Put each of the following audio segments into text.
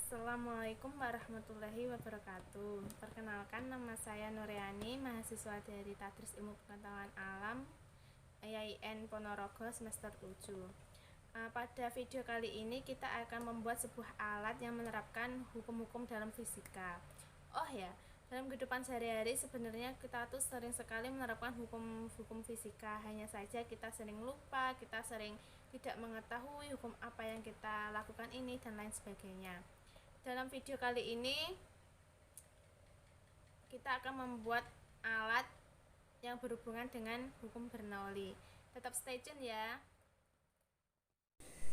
Assalamualaikum warahmatullahi wabarakatuh. Perkenalkan, nama saya Nuryani, mahasiswa dari Tadris Ilmu Pengetahuan Alam IAIN Ponorogo semester 7. Pada video kali ini kita akan membuat sebuah alat yang menerapkan hukum-hukum dalam fisika. Oh ya, dalam kehidupan sehari-hari sebenarnya kita tuh sering sekali menerapkan hukum-hukum fisika. Hanya saja kita sering lupa, kita sering tidak mengetahui hukum apa yang kita lakukan ini dan lain sebagainya. Dalam video kali ini kita akan membuat alat yang berhubungan dengan hukum Bernoulli. Tetap stay tune ya.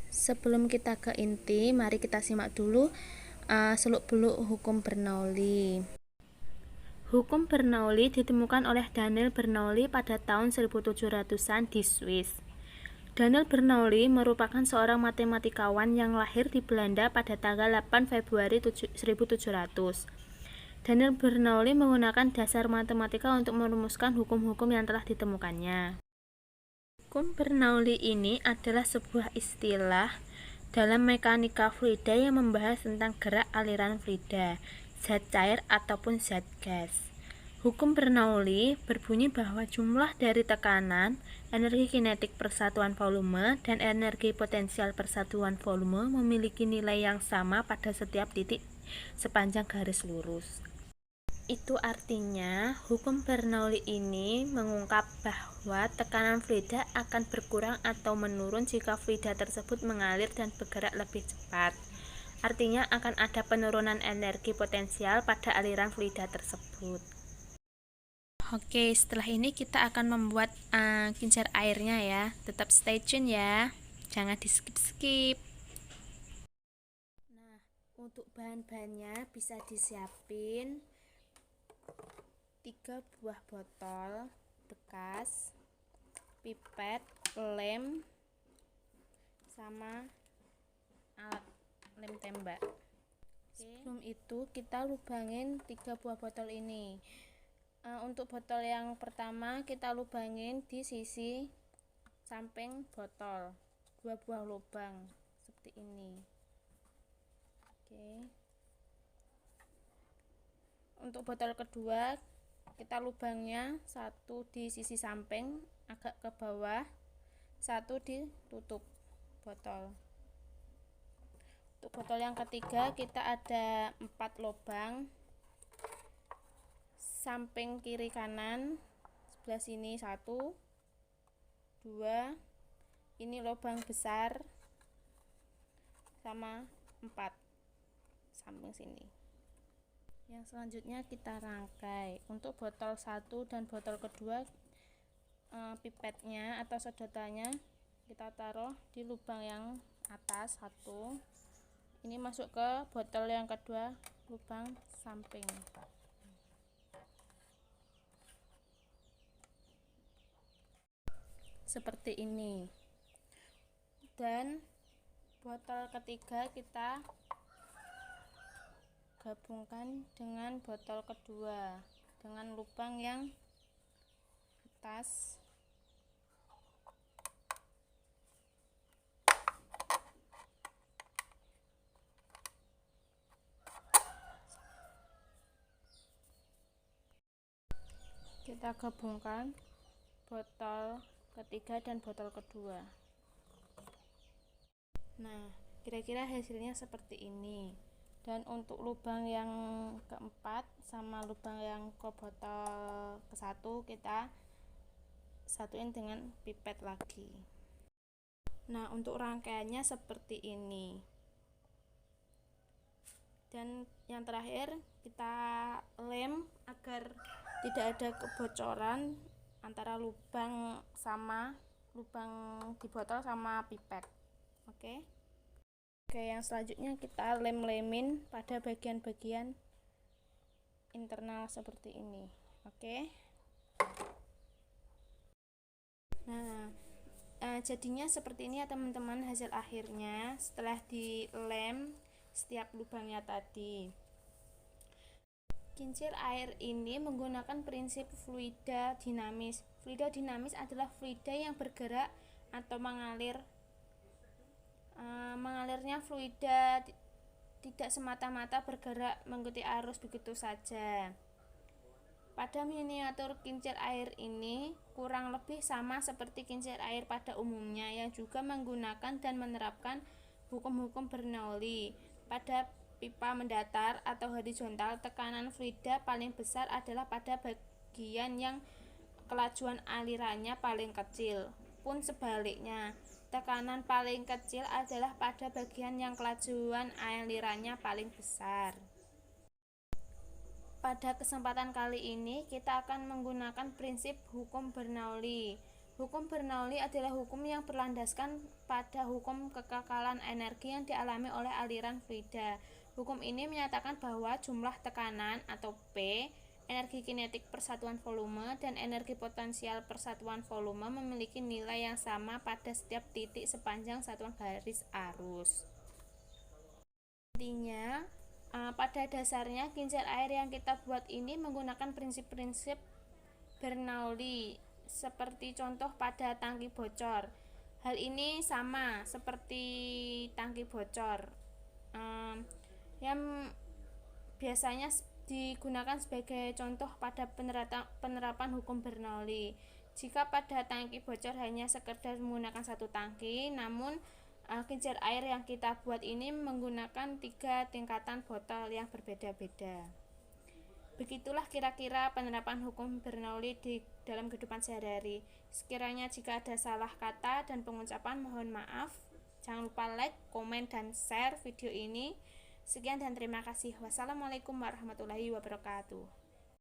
Sebelum kita ke inti, mari kita simak dulu seluk-beluk hukum Bernoulli. Hukum Bernoulli ditemukan oleh Daniel Bernoulli pada tahun 1700-an di Swiss. Daniel Bernoulli merupakan seorang matematikawan yang lahir di Belanda pada tanggal 8 Februari 1700. Daniel Bernoulli menggunakan dasar matematika untuk merumuskan hukum-hukum yang telah ditemukannya. Hukum Bernoulli ini adalah sebuah istilah dalam mekanika fluida yang membahas tentang gerak aliran fluida, zat cair ataupun zat gas. Hukum Bernoulli berbunyi bahwa jumlah dari tekanan, energi kinetik persatuan volume, dan energi potensial persatuan volume memiliki nilai yang sama pada setiap titik sepanjang garis lurus. Itu artinya, hukum Bernoulli ini mengungkap bahwa tekanan fluida akan berkurang atau menurun jika fluida tersebut mengalir dan bergerak lebih cepat. Artinya akan ada penurunan energi potensial pada aliran fluida tersebut. Oke, setelah ini kita akan membuat kincir airnya ya. Tetap stay tune ya. Jangan di skip-skip. Nah, untuk bahan-bahannya bisa disiapin 3 buah botol bekas, pipet, lem, sama alat lem tembak. Sebelum itu kita lubangin 3 buah botol ini. Untuk botol yang pertama kita lubangin di sisi samping botol, 2 buah lubang seperti ini. Oke. Untuk botol kedua kita lubangnya 1 di sisi samping agak ke bawah, 1 ditutup botol. Untuk botol yang ketiga kita ada 4 lubang, samping kiri kanan sebelah sini 1, 2, ini lubang besar, sama 4 samping sini. Yang selanjutnya kita rangkai. Untuk botol 1 dan botol kedua, pipetnya atau sedotannya kita taruh di lubang yang atas 1. Ini masuk ke botol yang kedua, lubang samping. Seperti ini. Dan botol ketiga kita gabungkan dengan botol kedua dengan lubang yang atas. Kita gabungkan botol ketiga dan botol kedua. Nah, kira-kira hasilnya seperti ini. Dan untuk lubang yang keempat sama lubang yang ke botol ke-1 kita satuin dengan pipet lagi. Nah, untuk rangkaiannya seperti ini. Dan yang terakhir kita lem agar tidak ada kebocoran antara lubang di botol sama pipet. Oke, yang selanjutnya kita lem-lemin pada bagian-bagian internal seperti ini. Oke. Nah, jadinya seperti ini ya teman-teman hasil akhirnya setelah dilem setiap lubangnya tadi. Kincir air ini menggunakan prinsip fluida dinamis. Fluida dinamis adalah fluida yang bergerak atau mengalir. Mengalirnya fluida tidak semata-mata bergerak mengikuti arus begitu saja. Pada miniatur kincir air ini kurang lebih sama seperti kincir air pada umumnya yang juga menggunakan dan menerapkan hukum-hukum Bernoulli. Pada pipa mendatar atau horizontal, tekanan fluida paling besar adalah pada bagian yang kelajuan alirannya paling kecil. Pun sebaliknya, tekanan paling kecil adalah pada bagian yang kelajuan alirannya paling besar. Pada kesempatan kali ini kita akan menggunakan prinsip hukum Bernoulli. Hukum Bernoulli adalah hukum yang berlandaskan pada hukum kekekalan energi yang dialami oleh aliran fluida. Hukum ini menyatakan bahwa jumlah tekanan atau P, energi kinetik per satuan volume, dan energi potensial per satuan volume memiliki nilai yang sama pada setiap titik sepanjang satuan garis arus. Intinya, pada dasarnya kincir air yang kita buat ini menggunakan prinsip-prinsip Bernoulli, seperti contoh pada tangki bocor. Hal ini sama seperti tangki bocor yang biasanya digunakan sebagai contoh pada penerapan hukum Bernoulli. Jika pada tangki bocor hanya sekedar menggunakan satu tangki, namun kincir air yang kita buat ini menggunakan 3 tingkatan botol yang berbeda-beda. Begitulah kira-kira penerapan hukum Bernoulli di dalam kehidupan sehari-hari. Sekiranya jika ada salah kata dan pengucapan, mohon maaf. Jangan lupa like, komen, dan share video ini. Sekian dan terima kasih. Wassalamualaikum warahmatullahi wabarakatuh.